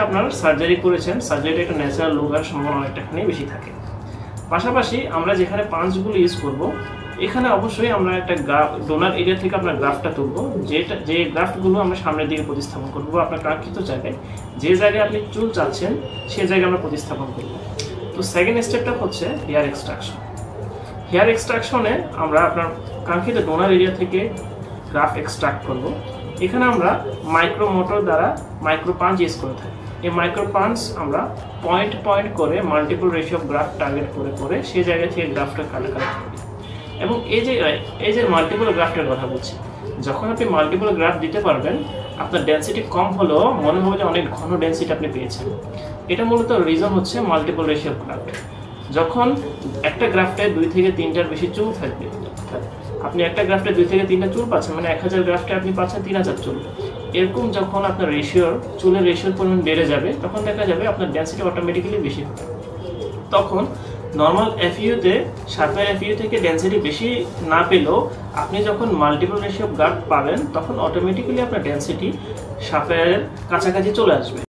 আপনার সার্জারি করেছেন, সার্জারিটা একটা ন্যাচারাল লুক আর সম্ভাবনা অনেকটাখানি বেশি থাকে। পাশাপাশি আমরা যেখানে পাঞ্চগুলো ইউজ করব, এখানে অবশ্যই আমরা একটা ডোনার এরিয়া থেকে আপনার গ্রাফটা তুলব, যে গ্রাফটগুলো আমরা সামনের দিকে প্রতিস্থাপন করবো আপনার কাঙ্ক্ষিত জায়গায়, যে জায়গায় আপনি চুল চাচ্ছেন সেই জায়গায় আমরা প্রতিস্থাপন করব। তো সেকেন্ড স্টেপটা হচ্ছে হেয়ার এক্সট্রাকশন। হেয়ার এক্সট্রাকশনে আমরা আপনার কাঙ্ক্ষিত ডোনার এরিয়া থেকে গ্রাফ এক্সট্রাক্ট করব। এখানে আমরা মাইক্রো মোটর দ্বারা মাইক্রো পাঞ্চ ইউজ করে থাকি। এই মাইক্রো পাঞ্চ আমরা পয়েন্ট পয়েন্ট করে multiple ratio of graph target করে সেই জায়গা থেকে গ্রাফটা কালেক্ট করি। এবং এই যে মাল্টিপল গ্রাফটের কথা বলছি, যখন আপনি মাল্টিপল গ্রাফ দিতে পারবেন, আপনার ডেন্সিটি কম হলেও মনে হবে যে অনেক ঘন ডেন্সিটি আপনি পেয়েছেন। এটা মূলত রিজন হচ্ছে মাল্টিপল রেশিও গ্রাফট। যখন একটা গ্রাফটে 2 থেকে 3টার বেশি চুল থাকবে, আপনি একটা গ্রাফটে 2 থেকে 3টা চুল পাচ্ছেন, মানে 1000 গ্রাফটে আপনি পাচ্ছেন 3000 চুল। এরকম যখন আপনার চুলের রেশিওর পরিমাণ বেড়ে যাবে, তখন দেখা যাবে আপনার ডেন্সিটি অটোমেটিক্যালি বেশি হবে। তখন নর্মাল এফইউতে, শার্পের এফইউ থেকে ডেন্সিটি বেশি না পেলেও আপনি যখন মাল্টিপল রেশিও গ্রাফট পাবেন, তখন অটোমেটিক্যালি আপনার ডেন্সিটি শার্পের কাছাকাছি চলে আসবে।